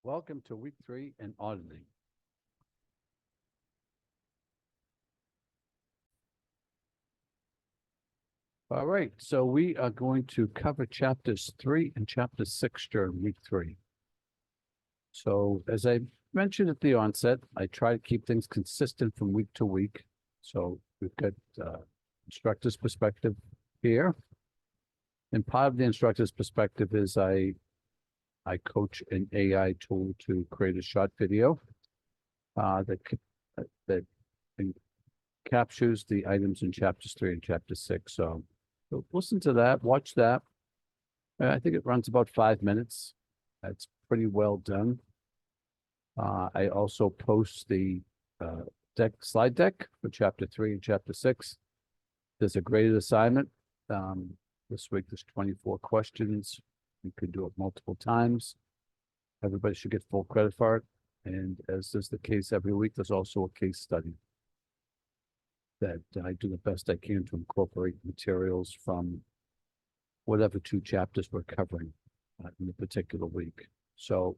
Welcome to week 3 in auditing. All right, so we are going to cover chapters 3 and chapter 6 during week 3. So as I mentioned at the onset, I try to keep things consistent from week to week. So we've got instructor's perspective here. And part of the instructor's perspective is I coach an AI tool to create a short video that captures the items in chapters 3 and chapter 6. So listen to that, watch that. I think it runs about 5 minutes. That's pretty well done. I also post the slide deck for chapter 3 and chapter 6. There's a graded assignment. This week there's 24 questions. You could do it multiple times. Everybody should get full credit for it. And as is the case every week, there's also a case study that I do the best I can to incorporate materials from whatever 2 chapters we're covering in a particular week. So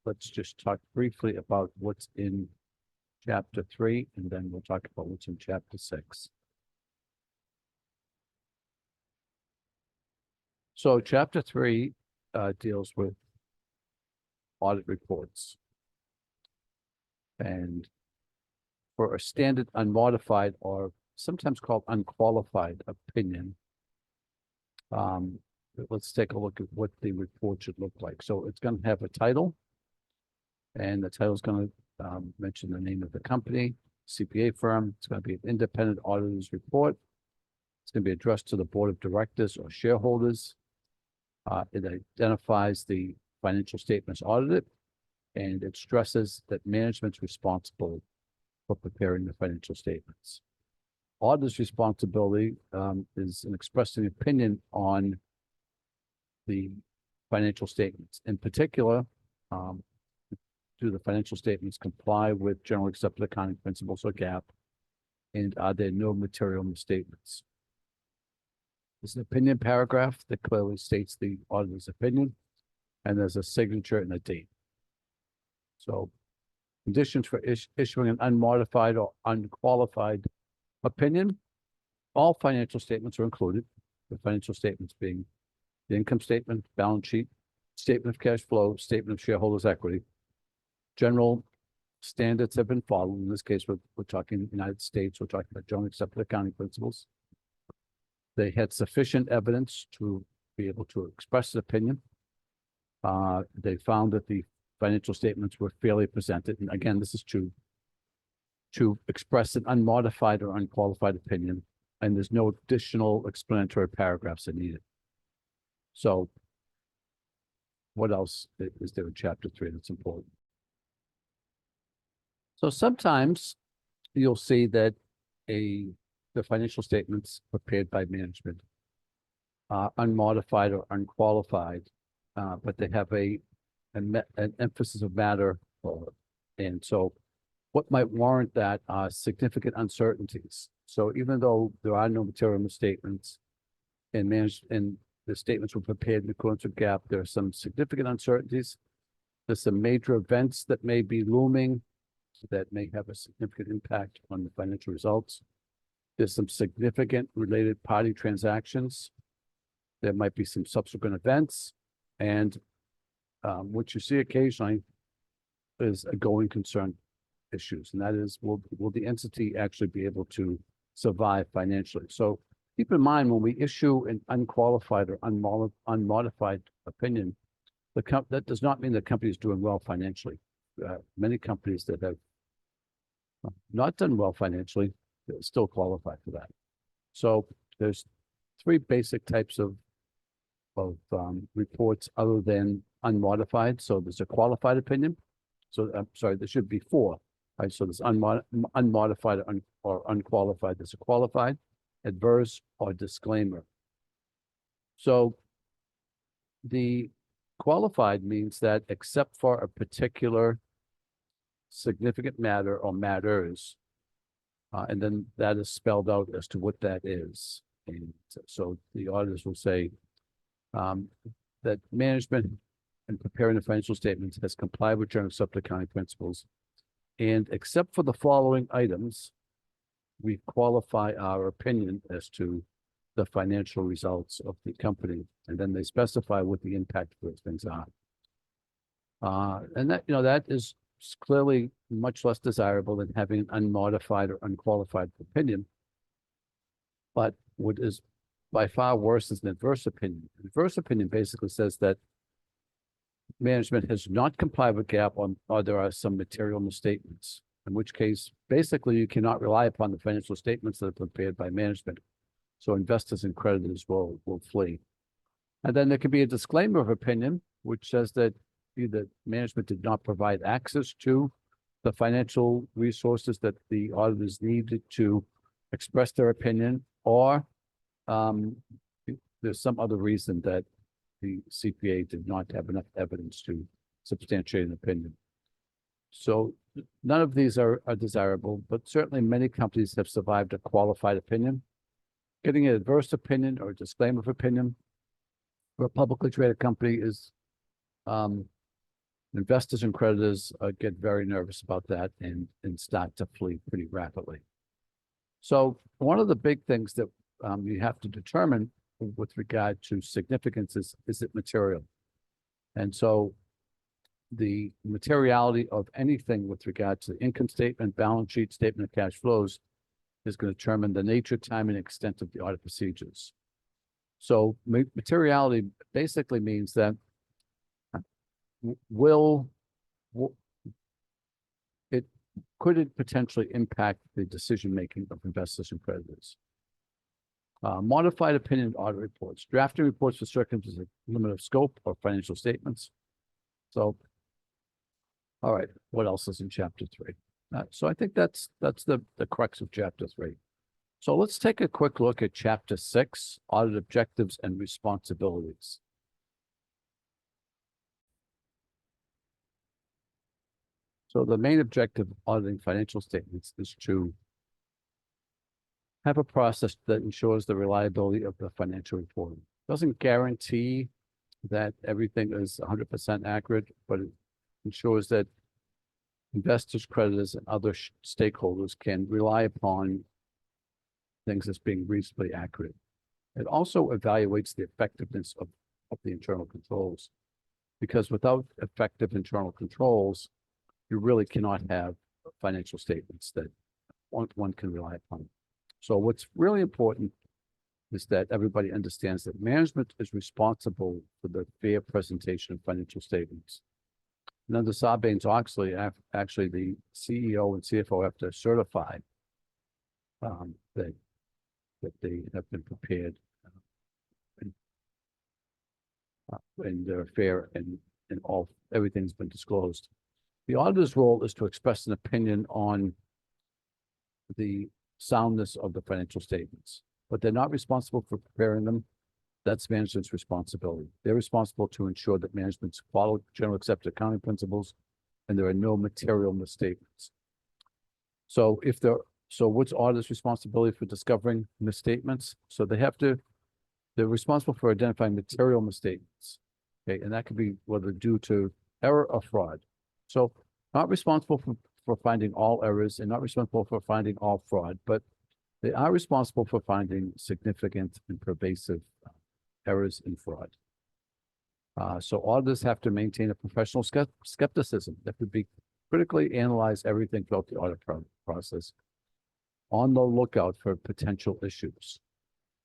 let's just talk briefly about what's in chapter 3, and then we'll talk about what's in chapter 6. So chapter 3 deals with audit reports. And for a standard unmodified, or sometimes called unqualified opinion, let's take a look at what the report should look like. So it's going to have a title, and the title is going to mention the name of the company, CPA firm. It's going to be an independent auditor's report. It's going to be addressed to the board of directors or shareholders. It identifies the financial statements audited, and it stresses that management's responsible for preparing the financial statements. Auditor's responsibility is in expressing opinion on the financial statements. In particular, do the financial statements comply with generally accepted accounting principles or GAAP, and are there no material misstatements? There's an opinion paragraph that clearly states the auditor's opinion, and there's a signature and a date. So conditions for issuing an unmodified or unqualified opinion: all financial statements are included, the financial statements being the income statement, balance sheet, statement of cash flow, statement of shareholders' equity. General standards have been followed. In this case, we're talking United States, we're talking about generally accepted accounting principles. They had sufficient evidence to be able to express an opinion. They found that the financial statements were fairly presented. And again, this is to express an unmodified or unqualified opinion, and there's no additional explanatory paragraphs that needed. So what else is there in chapter 3 that's important? So sometimes you'll see that the financial statements prepared by management are unmodified or unqualified, but they have an emphasis of matter, and so what might warrant that are significant uncertainties. So even though there are no material misstatements and the statements were prepared in accordance with GAAP, there are some significant uncertainties. There's some major events that may be looming that may have a significant impact on the financial results. There's some significant related party transactions. There might be some subsequent events, and what you see occasionally is a going concern issues, and that is, will the entity actually be able to survive financially? So keep in mind, when we issue an unqualified or unmodified opinion, that does not mean the company is doing well financially. Many companies that have not done well financially still qualify for that. So there's 3 basic types of reports other than unmodified. So there's a qualified opinion. So I'm sorry, there should be 4. Right? So there's unmodified or unqualified. There's a qualified, adverse, or disclaimer. So the qualified means that except for a particular significant matter or matters, and then that is spelled out as to what that is. And so the auditors will say, that management in preparing the financial statements has complied with general accepted accounting principles. And except for the following items, we qualify our opinion as to the financial results of the company. And then they specify what the impact of those things are. And that, that is clearly much less desirable than having an unmodified or unqualified opinion. But what is by far worse is an adverse opinion. Adverse opinion basically says that management has not complied with GAAP or there are some material misstatements, in which case, basically, you cannot rely upon the financial statements that are prepared by management. So investors and creditors will flee. And then there could be a disclaimer of opinion, which says that either management did not provide access to the financial resources that the auditors needed to express their opinion, or there's some other reason that the CPA did not have enough evidence to substantiate an opinion. So none of these are desirable, but certainly many companies have survived a qualified opinion. Getting an adverse opinion or a disclaimer of opinion for a publicly traded company is investors and creditors get very nervous about that and start to flee pretty rapidly. So one of the big things that you have to determine with regard to significance is it material? And so the materiality of anything with regard to the income statement, balance sheet, statement of cash flows is going to determine the nature, time, and extent of the audit procedures. So materiality basically means that could it potentially impact the decision-making of investors and creditors? Modified opinion audit reports, drafting reports for circumstances of limit of scope or financial statements. So, all right, what else is in chapter 3? So I think that's the crux of chapter 3. So let's take a quick look at chapter 6, audit objectives and responsibilities. So the main objective of auditing financial statements is to have a process that ensures the reliability of the financial reporting. Doesn't guarantee that everything is 100% accurate, but it ensures that investors, creditors, and other stakeholders can rely upon things as being reasonably accurate. It also evaluates the effectiveness of the internal controls, because without effective internal controls, you really cannot have financial statements that one can rely upon. So what's really important is that everybody understands that management is responsible for the fair presentation of financial statements. And under Sarbanes-Oxley, actually the CEO and CFO have to certify that they have been prepared and they're fair and everything's been disclosed. The auditor's role is to express an opinion on the soundness of the financial statements, but they're not responsible for preparing them. That's management's responsibility. They're responsible to ensure that management's followed general accepted accounting principles and there are no material misstatements. So what's auditor's responsibility for discovering misstatements? So they're responsible for identifying material misstatements. Okay, and that could be whether due to error or fraud. So not responsible for finding all errors and not responsible for finding all fraud, but they are responsible for finding significant and pervasive errors and fraud. So auditors have to maintain a professional skepticism that would be critically analyze everything throughout the audit process, on the lookout for potential issues.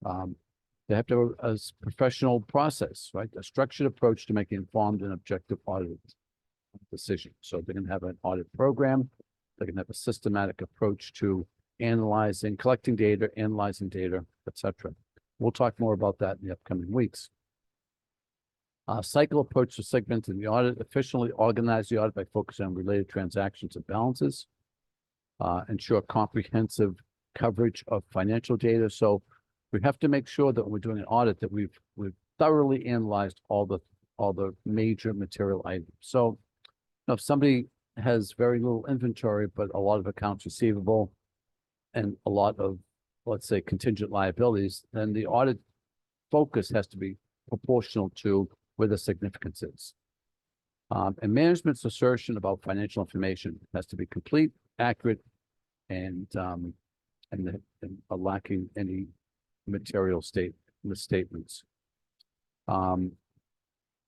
They have to have a professional process, right? A structured approach to making informed and objective audit decisions. So they can have an audit program. They can have a systematic approach to collecting data, analyzing data, etc. We'll talk more about that in the upcoming weeks. Cycle approach to segmenting the audit, efficiently organize the audit by focusing on related transactions and balances, ensure comprehensive coverage of financial data. So we have to make sure that when we're doing an audit that we've thoroughly analyzed all the major material items. So if somebody has very little inventory, but a lot of accounts receivable and a lot of, let's say, contingent liabilities, then the audit focus has to be proportional to where the significance is. And management's assertion about financial information has to be complete, accurate, and lacking any material misstatements.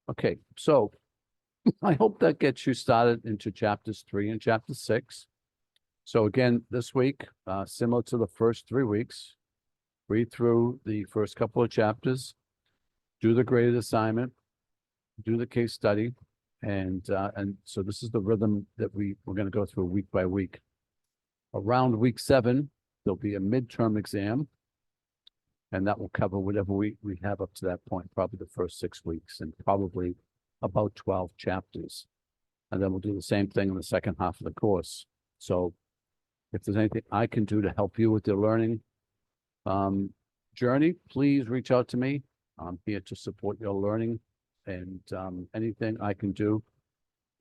Okay, so I hope that gets you started into chapters 3 and chapter 6. So again, this week, similar to the first 3 weeks, read through the first couple of chapters, do the graded assignment, do the case study, and so this is the rhythm that we're going to go through week by week. Around week 7, there'll be a midterm exam, and that will cover whatever we have up to that point, probably the first 6 weeks, and probably about 12 chapters. And then we'll do the same thing in the second half of the course. So if there's anything I can do to help you with your learning journey, please reach out to me. I'm here to support your learning, and anything I can do,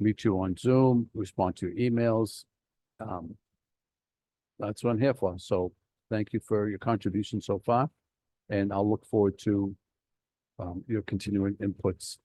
meet you on Zoom, respond to your emails. That's what I'm here for. So thank you for your contribution so far, and I'll look forward to your continuing inputs